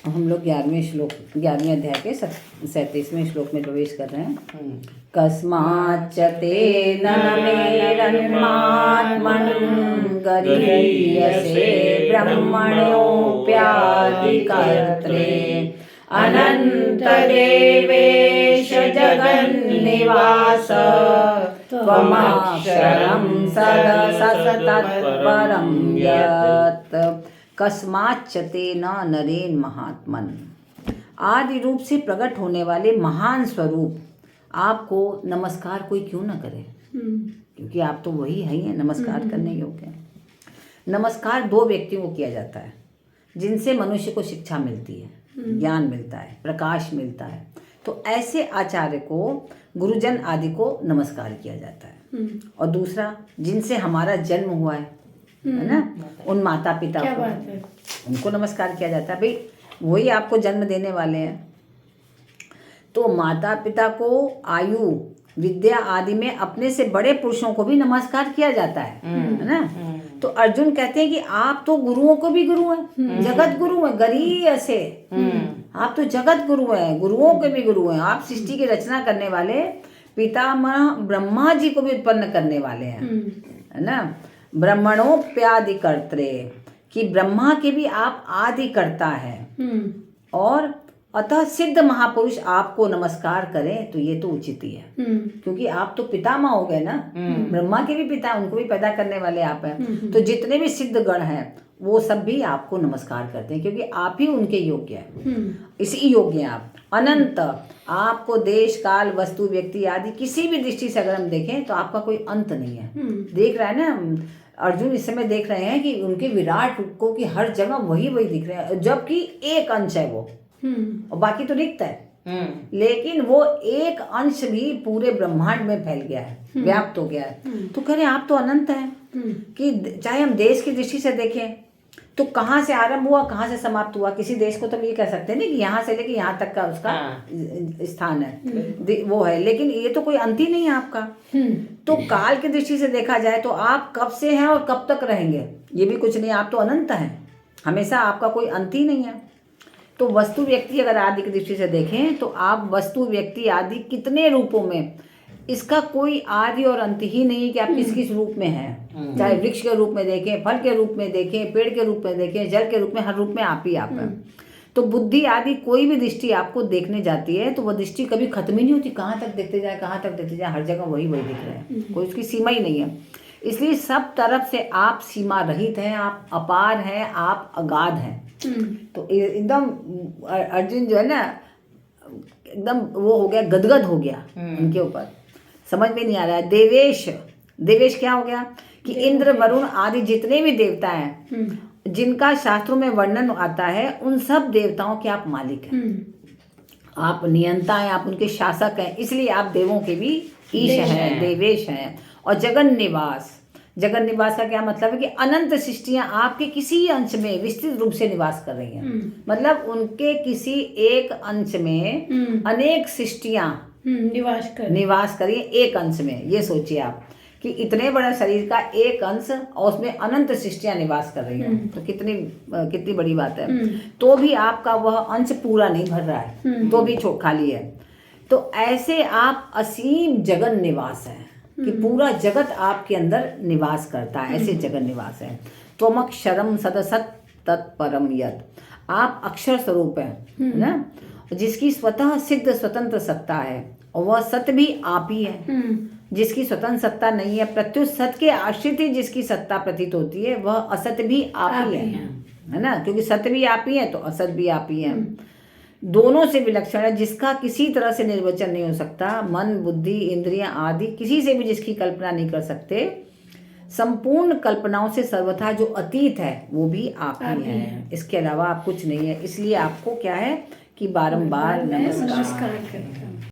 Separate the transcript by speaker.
Speaker 1: हम लोग 11वें अध्याय के 37वें श्लोक में प्रवेश कर रहे हैं। कस्माच्च तेन मेरन्मात्मन् गरीयसे ब्रह्मणोऽप्यादिकर्त्रे अनन्तदेवेश जगन्निवास त्वमक्षरं सदसत्तत्परं यत्। कस्माच्च तेन नरेन महात्मन, आदि रूप से प्रकट होने वाले महान स्वरूप आपको नमस्कार कोई क्यों न करे, क्योंकि आप तो वही है ही नमस्कार करने योग्य। नमस्कार दो व्यक्तियों को किया जाता है जिनसे मनुष्य को शिक्षा मिलती है, ज्ञान मिलता है, प्रकाश मिलता है। तो ऐसे आचार्य को, गुरुजन आदि को नमस्कार किया जाता है। और दूसरा, जिनसे हमारा जन्म हुआ है ना, उन माता पिता को, उनको नमस्कार किया जाता है। भाई वही आपको जन्म देने वाले हैं, तो माता पिता को आयु, विद्या आदि में अपने से बड़े पुरुषों को भी नमस्कार किया जाता है ना। तो अर्जुन कहते हैं कि आप तो गुरुओं को भी गुरु हैं, जगत गुरु हैं, गरीयसे, आप तो जगत गुरु हैं, गुरुओं के भी गुरु हैं। आप सृष्टि की रचना करने वाले पितामह ब्रह्मा जी को भी उत्पन्न करने वाले हैं, है ना। ब्रह्मणोऽप्यादिकर्त्रे, कि ब्रह्मा के भी आप आदि करता है। और अतः सिद्ध महापुरुष आपको नमस्कार करें तो ये तो उचित ही है, क्योंकि आप तो पितामह हो गए ना, ब्रह्मा के भी पिता, उनको भी पैदा करने वाले आप हैं। तो जितने भी सिद्ध गण हैं वो सब भी आपको नमस्कार करते हैं, क्योंकि आप ही उनके योग्य हैं, इसी योग्य हैं आप। अनंत, आपको देश काल वस्तु व्यक्ति आदि किसी भी दृष्टि से अगर हम देखें तो आपका कोई अंत नहीं है। देख रहा है ना अर्जुन, इस समय देख रहे हैं कि उनके विराट रूप को कि हर जगह वही दिख रहे हैं, जबकि एक अंश है वो, और बाकी तो रिक्त है। लेकिन वो एक अंश भी पूरे ब्रह्मांड में फैल गया है, व्याप्त हो गया है। तो कह रहे आप तो अनंत हैं, कि चाहे हम देश की दृष्टि से देखें तो कहाँ से आरंभ हुआ, कहाँ से समाप्त हुआ, किसी देश को तो हम ये कह सकते हैं ना कि यहाँ से लेके यहाँ तक का उसका स्थान है, वो है। लेकिन ये तो कोई अंत ही नहीं है आपका। तो काल की दृष्टि से देखा जाए तो आप कब से हैं और कब तक रहेंगे, ये भी कुछ नहीं, आप तो अनंत हैं, हमेशा आपका कोई अंत ही नहीं है। तो वस्तु व्यक्ति अगर आदि की दृष्टि से देखें तो आप वस्तु व्यक्ति आदि कितने रूपों में, इसका कोई आदि और अंत ही नहीं कि आप किस किस रूप में हैं। चाहे वृक्ष के रूप में देखें, फल के रूप में देखें, पेड़ के रूप में देखें, जल के रूप में, हर रूप में आप ही आप हैं। तो बुद्धि आदि कोई भी दृष्टि आपको देखने जाती है तो वह दृष्टि कभी खत्म ही नहीं होती, कहाँ तक देखते जाए, कहाँ तक देखते जाए, हर जगह वही दिख रहे हैं, कोई उसकी सीमा ही नहीं है। इसलिए सब तरफ से आप सीमा रहित हैं, आप अपार हैं, आप अगाध हैं। तो एकदम अर्जुन जो है ना, एकदम वो हो गया, गदगद हो गया उनके ऊपर, समझ में नहीं आ रहा है। देवेश क्या हो गया कि इंद्र वरुण आदि जितने भी देवता हैं जिनका शास्त्रों में वर्णन आता है, उन सब देवताओं के आप मालिक हैं, आप नियंता हैं, आप उनके शासक हैं। इसलिए आप देवों के भी ईश हैं, देवेश हैं। और जगन निवास का क्या मतलब है कि अनंत सृष्टियां आपके किसी अंश में विस्तृत रूप से निवास कर रही हैं। मतलब उनके किसी एक अंश में अनेक सृष्टियां निवास करिए एक अंश में। ये सोचिए आप कि इतने बड़े शरीर का एक अंश और उसमें अनंत सृष्टियां निवास कर रही हैं, तो कितनी बड़ी बात है। तो भी आपका वह अंश पूरा नहीं भर रहा है, तो भी खाली है। तो ऐसे आप असीम जगन निवास है कि पूरा जगत आपके अंदर निवास करता है, ऐसे जगन निवास है। त्वमक्षरम सदसत् तत्परम यत्, आप अक्षर स्वरूप है ना, जिसकी स्वतः सिद्ध स्वतंत्र सत्ता है, और वह सत्य भी आप ही है। जिसकी स्वतंत्र सत्ता नहीं है, प्रत्युत सत्य के आश्रित ही जिसकी सत्ता प्रतीत होती है, वह असत्य भी आप ही है ना, क्योंकि सत्य भी आप ही है तो असत्य भी आप ही है। दोनों से विलक्षण है, जिसका किसी तरह से निर्वचन नहीं हो सकता। मन बुद्धि इंद्रियां आदि किसी से भी जिसकी कल्पना नहीं कर सकते। संपूर्ण कल्पनाओं से सर्वथा जो अतीत है वो भी आप ही हैं, इसके अलावा आप कुछ नहीं है। इसलिए आपको क्या है कि बारंबार नमस्कार।